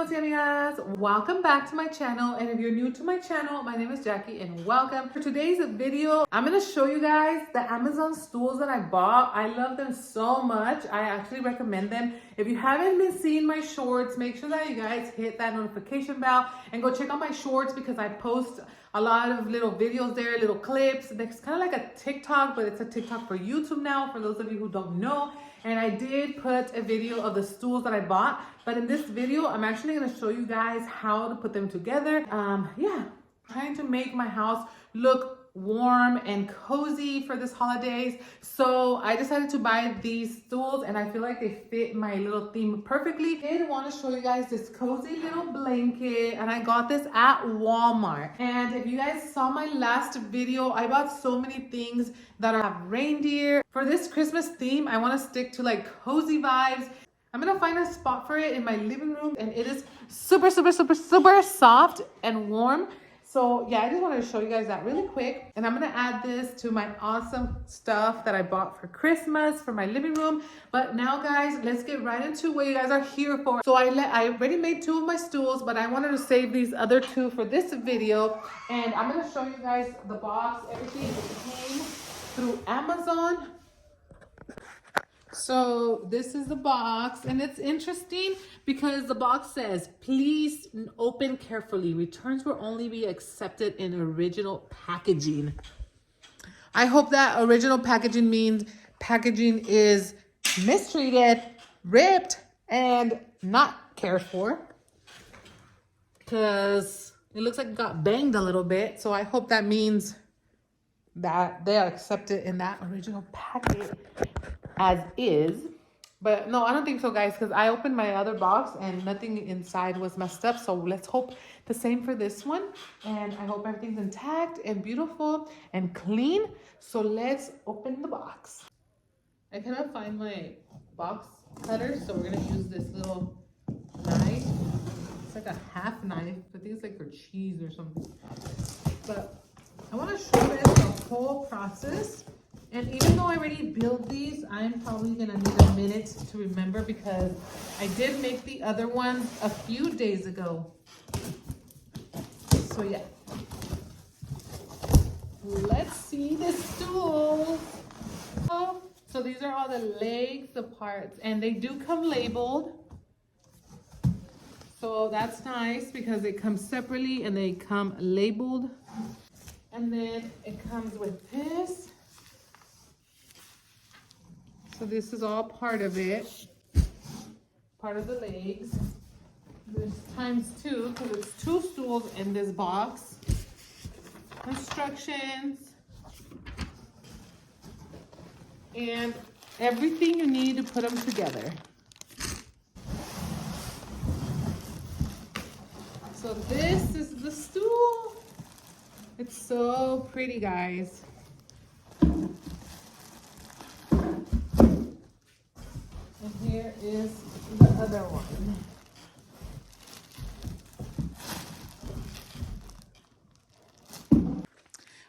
amigos y amigas, welcome back to my channel. And if you're new to my channel, my name is Jackie and welcome. For today's video, I'm gonna show you guys the Amazon stools that I bought. I love them so much. I actually recommend them. If you haven't been seeing my shorts, make sure that you guys hit that notification bell and go check out my shorts because I post a lot of little videos there, little clips. It's kind of like a TikTok, but it's a TikTok for YouTube now, for those of you who don't know. And I did put a video of the stools that I bought, but in this video, I'm actually gonna show you guys how to put them together. Trying to make my house look warm and cozy for this holidays. So I decided to buy these stools and I feel like they fit my little theme perfectly. I did want to show you guys this cozy little blanket and I got this at Walmart. And if you guys saw my last video, I bought so many things that have reindeer. For this Christmas theme, I want to stick to like cozy vibes. I'm gonna find a spot for it in my living room and it is super soft and warm. So yeah, I just wanted to show you guys that really quick. And I'm gonna add this to my awesome stuff that I bought for Christmas for my living room. But now guys, let's get right into what you guys are here for. So I already made 2 of my stools, but I wanted to save these other 2 for this video. And I'm gonna show you guys the box, everything came through Amazon. So this is the box and it's interesting because the box says, please open carefully. Returns will only be accepted in original packaging. I hope that original packaging means packaging is mistreated, ripped, and not cared for. Because it looks like it got banged a little bit. So I hope that means that they are accepted in that original package as is. But no, I don't think so guys, because I opened my other box and nothing inside was messed up. So let's hope the same for this one, and I hope everything's intact and beautiful and clean. So let's open the box. I cannot find my box cutter, so we're gonna use this little knife. It's like a half knife. I think it's like for cheese or something. But I want to show you guys the whole process. And even though I already built these, I'm probably going to need a minute to remember because I did make the other ones a few days ago. So yeah. Let's see the stool. So these are all the legs, the parts, and they do come labeled. So that's nice because they come separately and they come labeled. And then it comes with this. So this is all part of it, part of the legs. There's ×2 because it's 2 stools in this box. Instructions. And everything you need to put them together. So this is the stool. It's so pretty, guys. And here is the other one.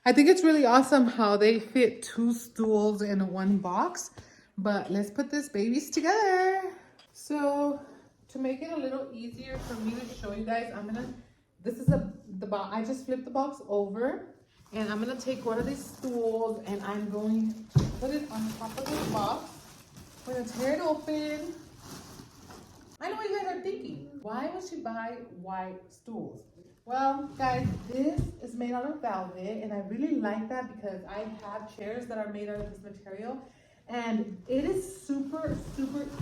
I think it's really awesome how they fit 2 stools in one box. But let's put these babies together. So to make it a little easier for me to show you guys, this is the box. I just flipped the box over and I'm gonna take one of these stools and I'm going to put it on top of this box. We're gonna tear it open. I know what you guys are thinking. Why would she buy white stools? Well, guys, this is made out of velvet and I really like that because I have chairs that are made out of this material. And it is super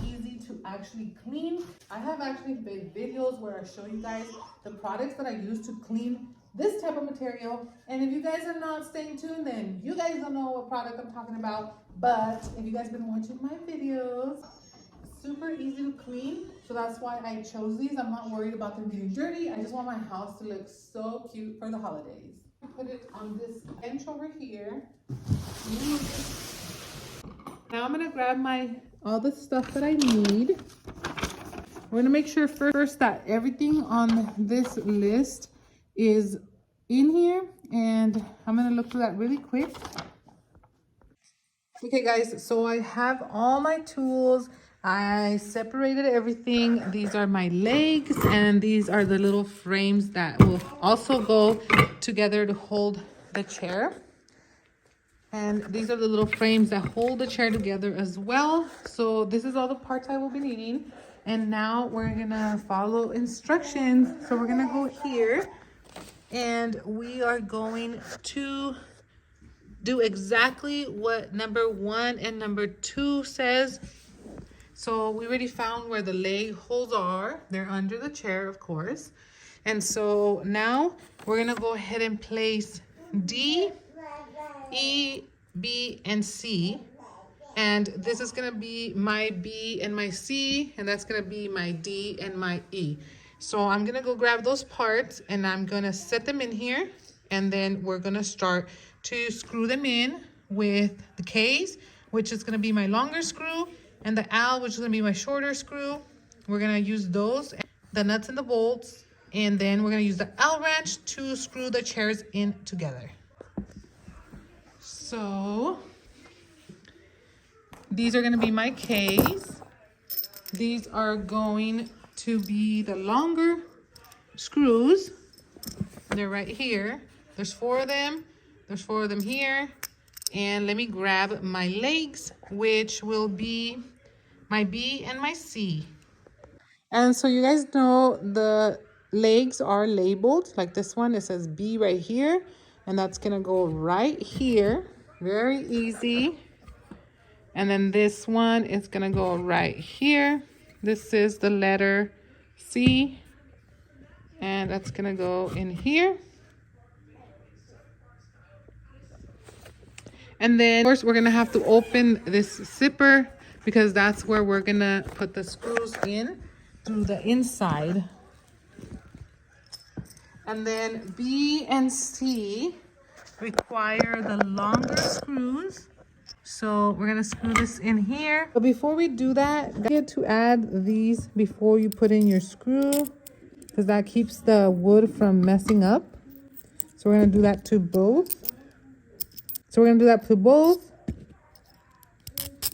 easy to actually clean. I have actually made videos where I show you guys the products that I use to clean this type of material. And if you guys are not staying tuned, then you guys don't know what product I'm talking about. But if you guys been watching my videos, super easy to clean. So that's why I chose these. I'm not worried about them getting dirty. I just want my house to look so cute for the holidays. I put it on this bench over here. Now I'm gonna grab all the stuff that I need. We're gonna make sure first that everything on this list is in here, and I'm gonna look through that really quick. Okay guys, so I have all my tools. I separated everything. These are my legs, and these are the little frames that will also go together to hold the chair. And these are the little frames that hold the chair together as well. So this is all the parts I will be needing. And now we're gonna follow instructions. So we're gonna go here, and we are going to do exactly what number 1 and number 2 says. So we already found where the leg holes are. They're under the chair, of course. And so now we're gonna go ahead and place D, E, B, and C. And this is gonna be my B and my C, and that's gonna be my D and my E. So I'm gonna go grab those parts, and I'm gonna set them in here, and then we're gonna start to screw them in with the K's, which is gonna be my longer screw, and the L, which is gonna be my shorter screw. We're gonna use those, the nuts and the bolts, and then we're gonna use the L wrench to screw the chairs in together. So these are gonna be my K's. These are going to be the longer screws. They're right here. There's 4 of them. There's 4 of them here. And let me grab my legs, which will be my B and my C. And so you guys know the legs are labeled. Like this one, it says B right here. And that's gonna go right here. Very easy. And then this one is gonna go right here. This is the letter C. And that's gonna go in here. And then, of course, we're gonna have to open this zipper because that's where we're gonna put the screws in through the inside. And then B and C require the longer screws. So we're gonna screw this in here. But before we do that, don't forget to add these before you put in your screw, because that keeps the wood from messing up. So we're gonna do that to both.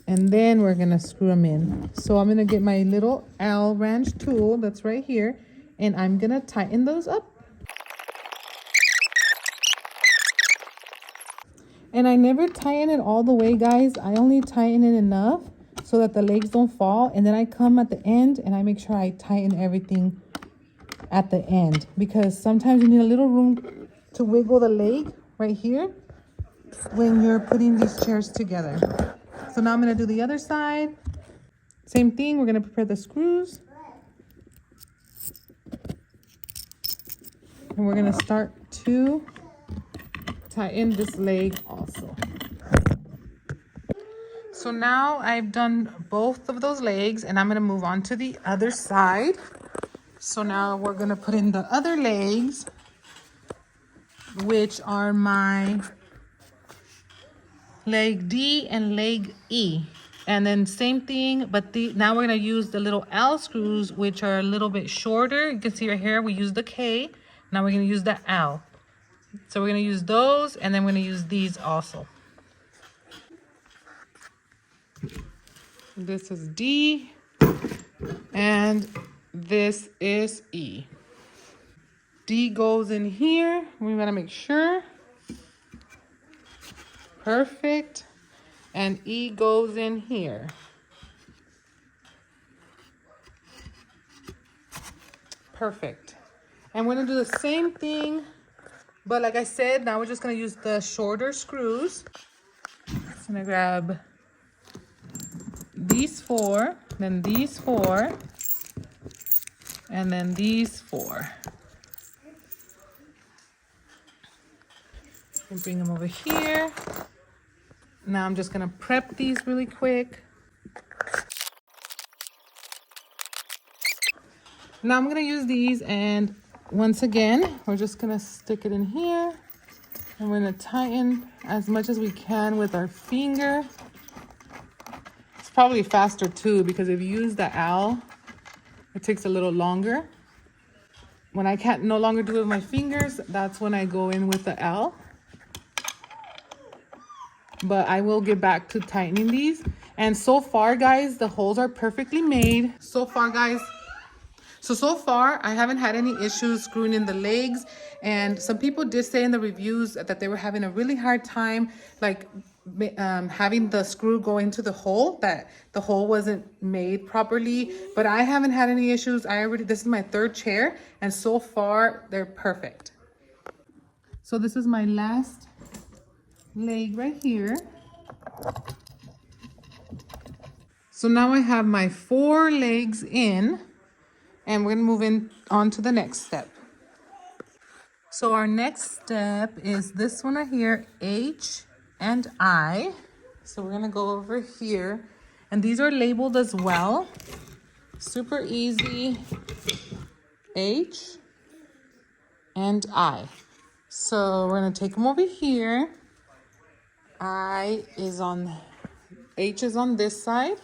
And then we're gonna screw them in. So I'm gonna get my little L wrench tool that's right here, and I'm gonna tighten those up. And I never tighten it all the way, guys. I only tighten it enough so that the legs don't fall. And then I come at the end and I make sure I tighten everything at the end, because sometimes you need a little room to wiggle the leg right here when you're putting these chairs together. So now I'm gonna do the other side. Same thing, we're gonna prepare the screws. And we're gonna start to tighten this leg also. So now I've done both of those legs, and I'm gonna move on to the other side. So now we're gonna put in the other legs, which are my leg D and leg E. And then same thing, but now we're gonna use the little L screws, which are a little bit shorter. You can see right here, we use the K. Now we're gonna use the L. So we're gonna use those, and then we're gonna use these also. This is D, and this is E. D goes in here. We gotta make sure. Perfect. And E goes in here. Perfect. And we're gonna do the same thing, but like I said, now we're just gonna use the shorter screws. I'm gonna grab these 4, then these 4, and then these 4. And bring them over here. Now I'm just gonna prep these really quick. Now I'm gonna use these, and once again, we're just gonna stick it in here. And we're gonna tighten as much as we can with our finger. It's probably faster too, because if you use the L, it takes a little longer. When I can't no longer do it with my fingers, that's when I go in with the L. But I will get back to tightening these. And so far, guys, the holes are perfectly made. So far, guys. So far, I haven't had any issues screwing in the legs. And some people did say in the reviews that they were having a really hard time, like having the screw go into the hole, that the hole wasn't made properly. But I haven't had any issues. This is my third chair, and so far, they're perfect. So this is my last leg right here. So now I have my 4 legs in, and we're gonna move on to the next step. So our next step is this one right here, H and I. So we're gonna go over here, and these are labeled as well. Super easy, H and I. So we're gonna take them over here. H is on this side,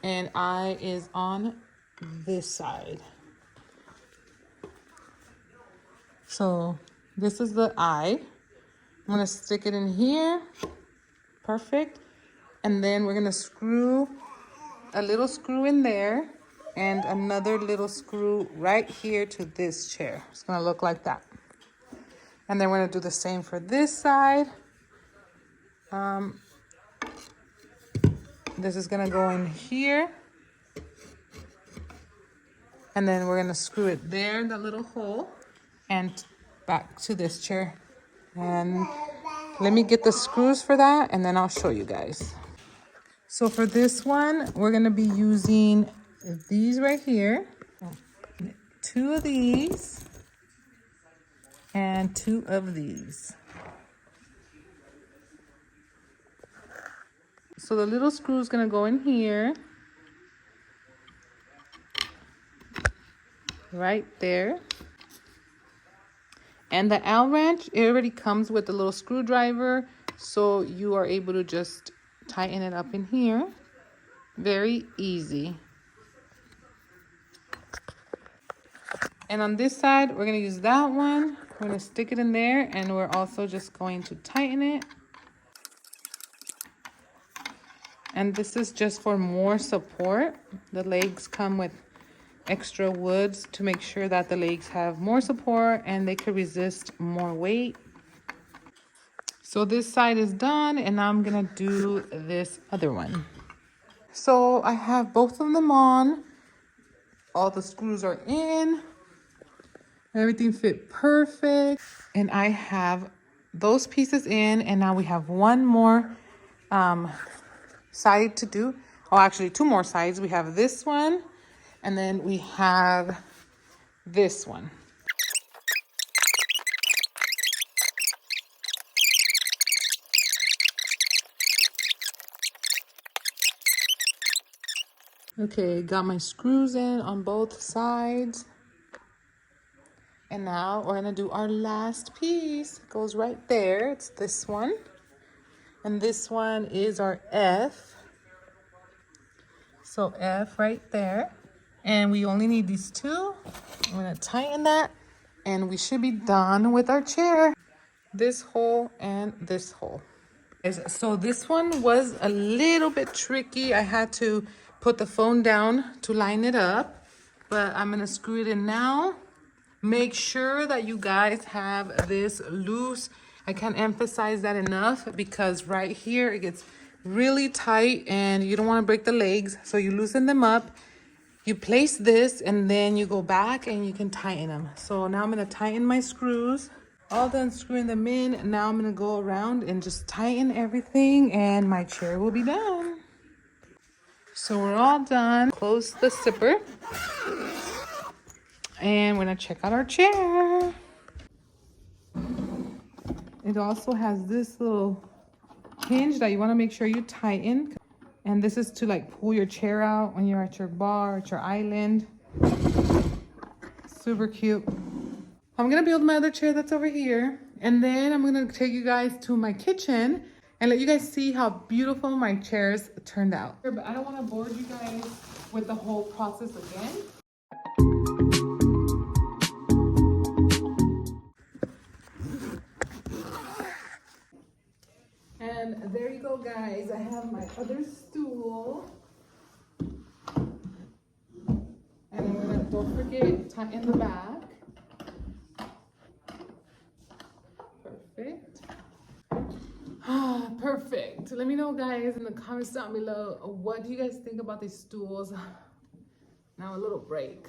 and I is on this side. So this is the I. I'm gonna stick it in here. Perfect. And then we're gonna screw a little screw in there and another little screw right here to this chair. It's gonna look like that. And then we're gonna do the same for this side. This is gonna go in here. And then we're gonna screw it there, in that little hole, and back to this chair. And let me get the screws for that, and then I'll show you guys. So for this one, we're gonna be using these right here. 2 of these and 2 of these. So the little screw is gonna go in here. Right there. And the Allen wrench, it already comes with a little screwdriver, so you are able to just tighten it up in here. Very easy. And on this side, we're gonna use that one. We're gonna stick it in there, and we're also just going to tighten it. And this is just for more support. The legs come with extra woods to make sure that the legs have more support and they could resist more weight. So this side is done, and now I'm gonna do this other one. So I have both of them on. All the screws are in. Everything fit perfect. And I have those pieces in, and now we have one more side to do. Oh, actually 2 more sides. We have this one, and then we have this one. Okay, got my screws in on both sides. And now we're gonna do our last piece. It goes right there. It's this one. And this one is our F. So F right there. And we only need these 2. I'm gonna tighten that, and we should be done with our chair. This hole and this hole. So this one was a little bit tricky. I had to put the phone down to line it up, but I'm gonna screw it in now. Make sure that you guys have this loose. I can't emphasize that enough, because right here it gets really tight and you don't want to break the legs. So you loosen them up, you place this, and then you go back and you can tighten them. So now I'm going to tighten my screws. All done screwing them in. Now I'm going to go around and just tighten everything, and my chair will be done. So we're all done. Close the zipper. And we're gonna check out our chair. It also has this little hinge that you want to make sure you tighten. And this is to like pull your chair out when you're at your bar, at your island. Super cute. I'm gonna build my other chair that's over here. And then I'm gonna take you guys to my kitchen and let you guys see how beautiful my chairs turned out. But I don't want to bore you guys with the whole process again. And there you go, guys, I have my other stool. And I'm gonna, don't forget, tighten the back. Perfect. Ah, perfect. Let me know, guys, in the comments down below, what do you guys think about these stools? Now a little break.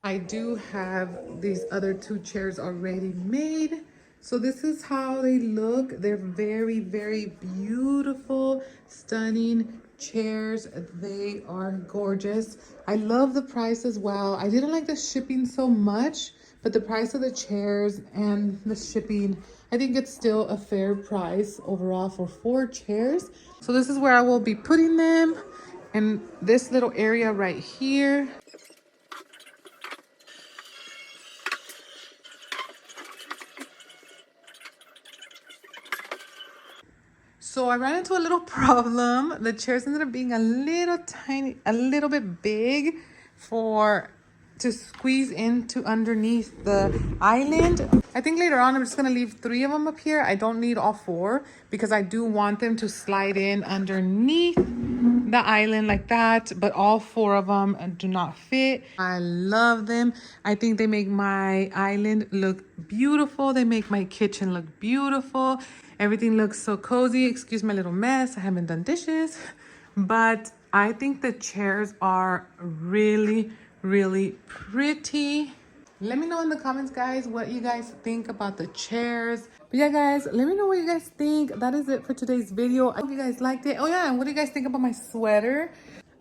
I do have these other two chairs already made. So this is how they look. They're very, very beautiful, stunning chairs. They are gorgeous. I love the price as well. I didn't like the shipping so much, but the price of the chairs and the shipping, I think it's still a fair price overall for 4 chairs. So this is where I will be putting them in this little area right here. So I ran into a little problem. The chairs ended up being a little tiny, a little bit big to squeeze into underneath the island. I think later on I'm just gonna leave 3 of them up here. I don't need all 4 because I do want them to slide in underneath the island like that, but all 4 of them do not fit. I love them. I think they make my island look beautiful. They make my kitchen look beautiful. Everything looks so cozy. Excuse my little mess. I haven't done dishes, but I think the chairs are really, really pretty. Let me know in the comments, guys, what you guys think about the chairs. But yeah, guys, let me know what you guys think. That is it for today's video. I hope you guys liked it. Oh yeah, and what do you guys think about my sweater?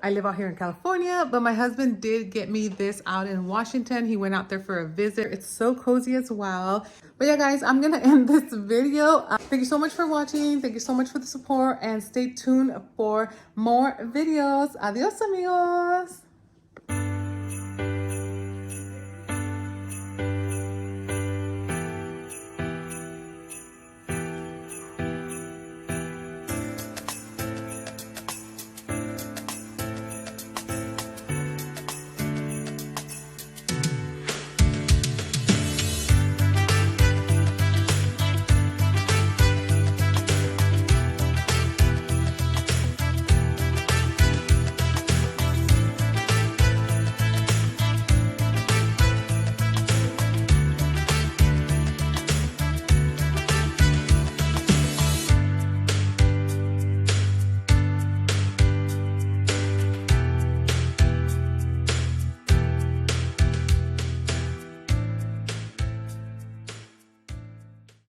I live out here in California, but my husband did get me this out in Washington. He went out there for a visit. It's so cozy as well. But yeah, guys, I'm gonna end this video. Thank you so much for watching. Thank you so much for the support, and stay tuned for more videos. Adios, amigos.